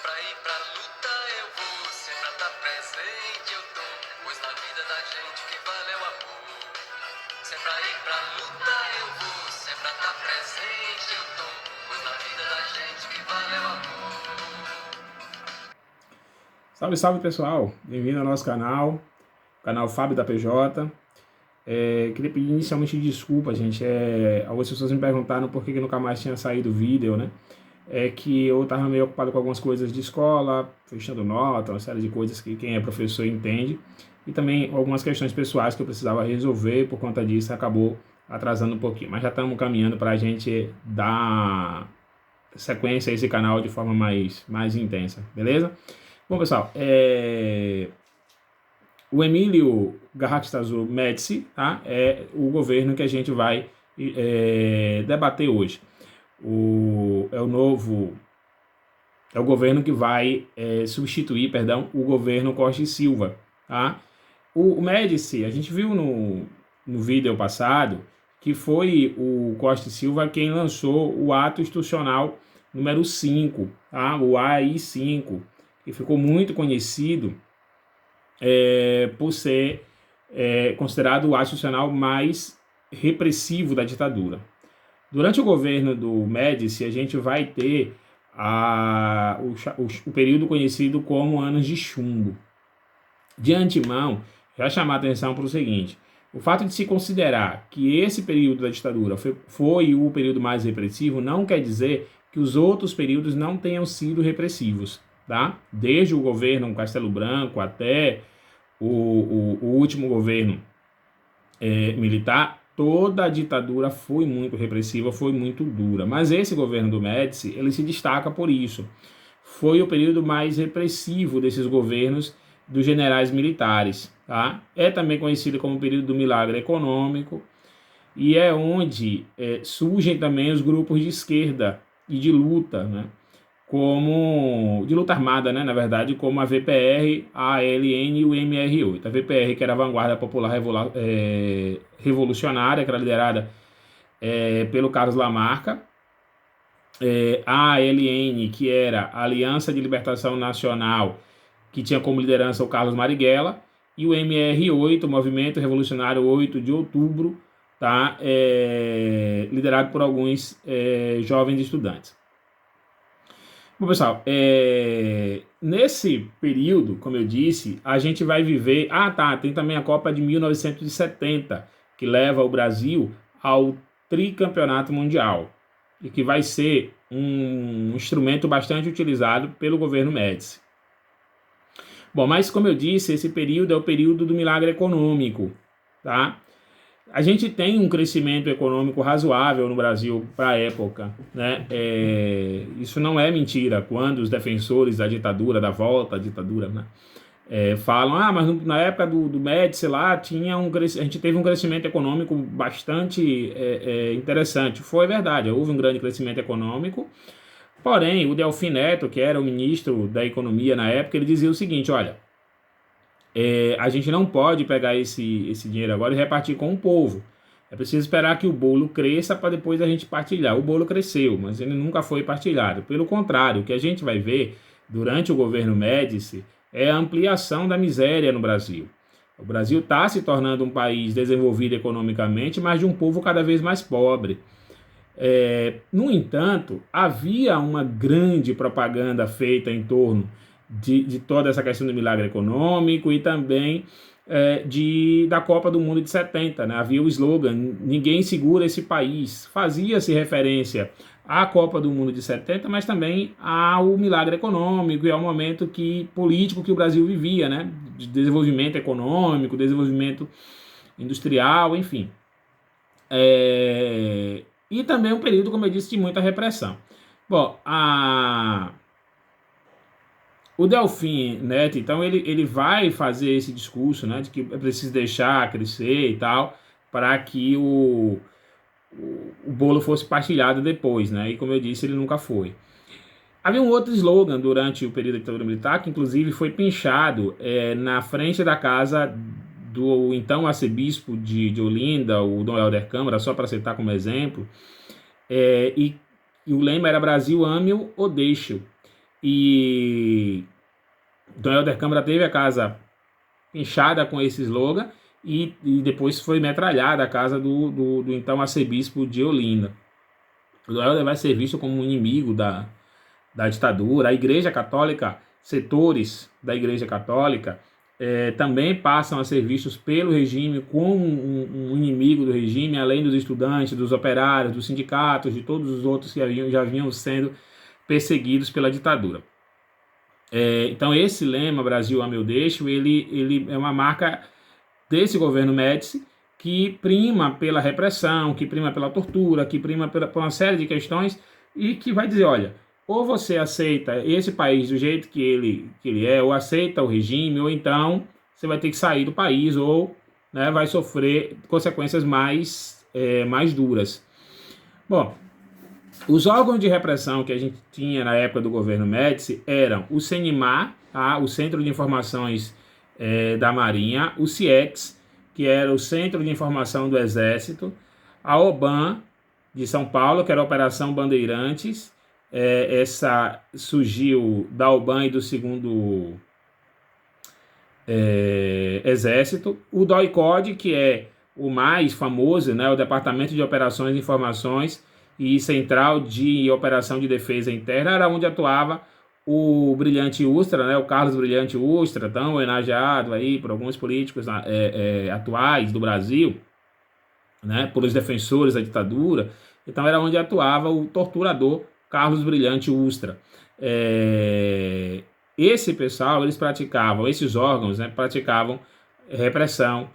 pra ir pra luta eu vou, se é pra tá presente eu tô, pois na vida da gente o que vale é o amor. Se é pra ir pra luta eu vou, se é pra tá presente eu tô, pois na vida da gente o que vale é o amor. Salve, salve pessoal, bem-vindo ao nosso canal Fábio da PJ. Queria pedir inicialmente desculpa, gente. Algumas pessoas me perguntaram por que nunca mais tinha saído vídeo, né? É que eu estava meio ocupado com algumas coisas de escola, fechando nota, uma série de coisas que quem é professor entende, e também algumas questões pessoais que eu precisava resolver. Por conta disso acabou atrasando um pouquinho, mas já estamos caminhando para a gente dar sequência a esse canal de forma mais intensa, beleza? Bom, pessoal, o Emílio Garrastazu Médici, tá? É o governo que a gente vai debater hoje. É o governo que vai substituir, perdão, o governo Costa e Silva, tá? O Médici, a gente viu no vídeo passado que foi o Costa e Silva quem lançou o ato institucional número 5, tá? O AI-5, que ficou muito conhecido por ser considerado o ato institucional mais repressivo da ditadura. Durante o governo do Médici, a gente vai ter o período conhecido como anos de chumbo. De antemão, já chamar a atenção para o seguinte: o fato de se considerar que esse período da ditadura foi o período mais repressivo não quer dizer que os outros períodos não tenham sido repressivos, tá? Desde o governo Castelo Branco até o último governo militar, toda a ditadura foi muito repressiva, foi muito dura. Mas esse governo do Médici, ele se destaca por isso. Foi o período mais repressivo desses governos dos generais militares, tá? É também conhecido como o período do milagre econômico, e é onde surgem também os grupos de esquerda e de luta, né? Como de luta armada, né, na verdade, como a VPR, a ALN e o MR8. A VPR, que era a Vanguarda Popular Revolucionária, que era liderada pelo Carlos Lamarca, a ALN, que era a Aliança de Libertação Nacional, que tinha como liderança o Carlos Marighella, e o MR8, o Movimento Revolucionário 8 de Outubro, tá, liderado por alguns jovens estudantes. Bom, pessoal, nesse período, como eu disse, a gente vai viver... tem também a Copa de 1970, que leva o Brasil ao tricampeonato mundial, e que vai ser um instrumento bastante utilizado pelo governo Médici. Bom, mas como eu disse, esse período é o período do milagre econômico, tá? A gente tem um crescimento econômico razoável no Brasil para a época, né? Isso não é mentira quando os defensores da ditadura, da volta à ditadura, né? Falam, mas na época do Médici lá a gente teve um crescimento econômico bastante interessante. Foi verdade, houve um grande crescimento econômico, porém o Delfim Neto, que era o ministro da Economia na época, ele dizia o seguinte: olha, a gente não pode pegar esse dinheiro agora e repartir com o povo. É preciso esperar que o bolo cresça para depois a gente partilhar. O bolo cresceu, mas ele nunca foi partilhado. Pelo contrário, o que a gente vai ver durante o governo Médici é a ampliação da miséria no Brasil. O Brasil está se tornando um país desenvolvido economicamente, mas de um povo cada vez mais pobre. No entanto, havia uma grande propaganda feita em torno de toda essa questão do milagre econômico e também da Copa do Mundo de 70, né? Havia o slogan "Ninguém segura esse país". Fazia-se referência à Copa do Mundo de 70, mas também ao milagre econômico e ao momento político que o Brasil vivia, né? De desenvolvimento econômico, desenvolvimento industrial, enfim. E também um período, como eu disse, de muita repressão. Bom, o Delfim Neto, então, ele vai fazer esse discurso, né, de que é preciso deixar crescer e tal, para que o bolo fosse partilhado depois, né, e como eu disse, ele nunca foi. Havia um outro slogan durante o período da ditadura militar, que inclusive foi pinchado na frente da casa do então arcebispo de Olinda, o Dom Helder Câmara, só para citar como exemplo, e o lema era "Brasil, ame-o ou deixe-o". E Dom Helder Câmara teve a casa inchada com esse slogan e depois foi metralhada a casa do então arcebispo de Olinda. O Dom Helder vai ser visto como um inimigo da ditadura. A Igreja Católica, setores da Igreja Católica, também passam a ser vistos pelo regime como um inimigo do regime, além dos estudantes, dos operários, dos sindicatos, de todos os outros que já vinham sendo perseguidos pela ditadura. Então esse lema, Brasil a meu deixo, ele é uma marca desse governo Médici, que prima pela repressão, que prima pela tortura, que prima por uma série de questões, e que vai dizer, olha, ou você aceita esse país do jeito que ele é, ou aceita o regime, ou então você vai ter que sair do país, ou, né, vai sofrer consequências mais duras. Bom, os órgãos de repressão que a gente tinha na época do governo Médici eram o CENIMAR, tá? O Centro de Informações da Marinha, o CIEX, que era o Centro de Informação do Exército, a OBAN de São Paulo, que era a Operação Bandeirantes, essa surgiu da OBAN e do 2º Exército, o DOI-CODE, que é o mais famoso, né, o Departamento de Operações e Informações e Central de Operação de Defesa Interna, era onde atuava o Brilhante Ustra, né, o Carlos Brilhante Ustra, tão homenageado aí por alguns políticos atuais do Brasil, né, por os defensores da ditadura. Então era onde atuava o torturador Carlos Brilhante Ustra. Esse pessoal, esses órgãos, né, praticavam repressão,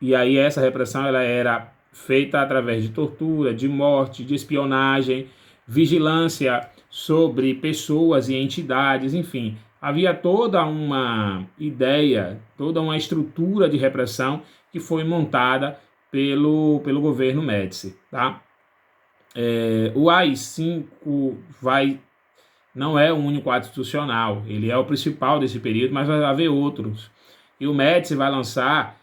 e aí essa repressão ela era feita através de tortura, de morte, de espionagem, vigilância sobre pessoas e entidades, enfim. Havia toda uma ideia, toda uma estrutura de repressão que foi montada pelo governo Médici, tá? O AI-5 não é o único ato institucional, ele é o principal desse período, mas vai haver outros. E o Médici vai lançar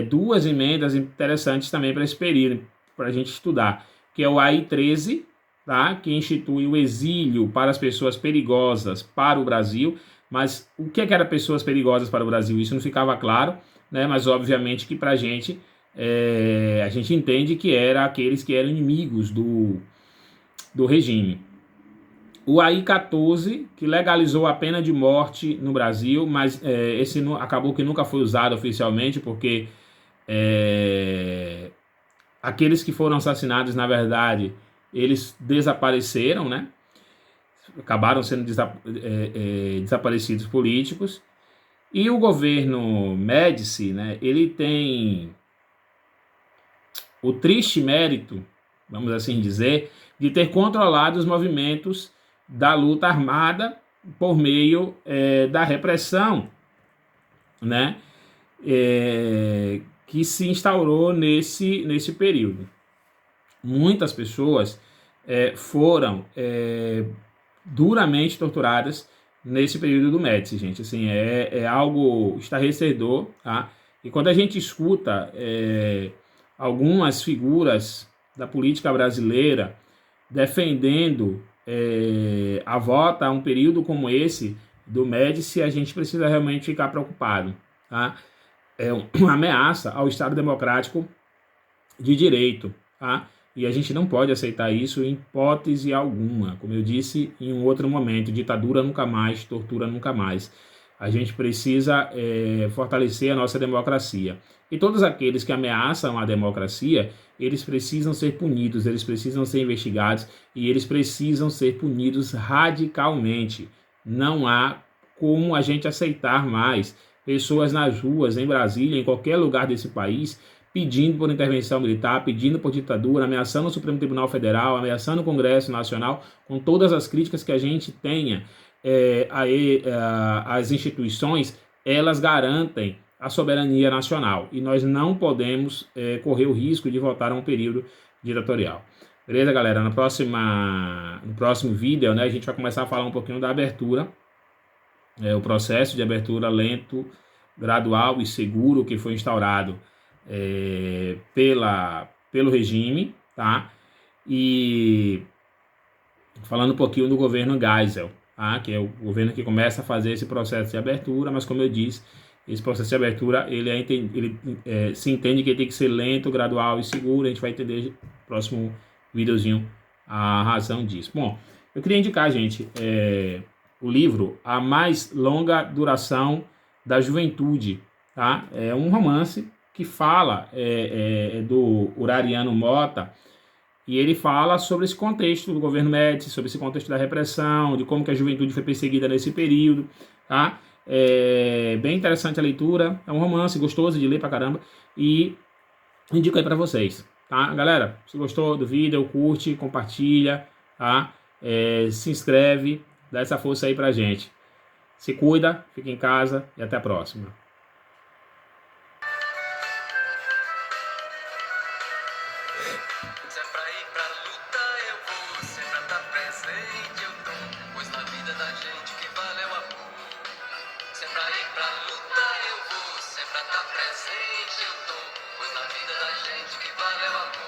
2 emendas interessantes também para esse período, para a gente estudar, que é o AI-13, tá? Que institui o exílio para as pessoas perigosas para o Brasil. Mas o que era pessoas perigosas para o Brasil? Isso não ficava claro, né? Mas obviamente que para a gente entende que era aqueles que eram inimigos do regime. O AI-14, que legalizou a pena de morte no Brasil, mas esse acabou que nunca foi usado oficialmente, porque aqueles que foram assassinados, na verdade, eles desapareceram, né? Acabaram sendo desaparecidos políticos. E o governo Médici, né, ele tem o triste mérito, vamos assim dizer, de ter controlado os movimentos da luta armada por meio da repressão, né, que se instaurou nesse período. Muitas pessoas foram duramente torturadas nesse período do Médici, gente. Assim, é algo estarrecedor, tá? E quando a gente escuta algumas figuras da política brasileira defendendo a volta a um período como esse do Médici, a gente precisa realmente ficar preocupado, tá? É uma ameaça ao Estado Democrático de Direito, tá? E a gente não pode aceitar isso em hipótese alguma. Como eu disse em um outro momento, ditadura nunca mais, tortura nunca mais. A gente precisa fortalecer a nossa democracia. E todos aqueles que ameaçam a democracia, eles precisam ser punidos, eles precisam ser investigados e eles precisam ser punidos radicalmente. Não há como a gente aceitar mais pessoas nas ruas, em Brasília, em qualquer lugar desse país, pedindo por intervenção militar, pedindo por ditadura, ameaçando o Supremo Tribunal Federal, ameaçando o Congresso Nacional, com todas as críticas que a gente tenha às instituições, elas garantem a soberania nacional. E nós não podemos correr o risco de voltar a um período ditatorial. Beleza, galera? No próximo vídeo, né, a gente vai começar a falar um pouquinho da abertura, o processo de abertura lento, gradual e seguro que foi instaurado pelo regime, tá? E falando um pouquinho do governo Geisel, tá? Que é o governo que começa a fazer esse processo de abertura, mas como eu disse, esse processo de abertura, se entende que ele tem que ser lento, gradual e seguro. A gente vai entender no próximo videozinho a razão disso. Bom, eu queria indicar, gente, o livro A Mais Longa Duração da Juventude, tá? É um romance que fala do Urariano Mota, e ele fala sobre esse contexto do governo Médici, sobre esse contexto da repressão, de como que a juventude foi perseguida nesse período, tá? É bem interessante a leitura, é um romance gostoso de ler pra caramba, e indico aí pra vocês, tá? Galera, se gostou do vídeo, curte, compartilha, tá? Se inscreve, dá essa força aí pra gente. Se cuida, fica em casa e até a próxima. Se é pra ir pra luta, eu vou. Se é pra tá presente, eu tô. Pois na vida da gente o que vale é o amor. Se é pra ir pra luta, eu vou. Se é pra tá presente, eu tô. Pois na vida da gente o que vale é o amor.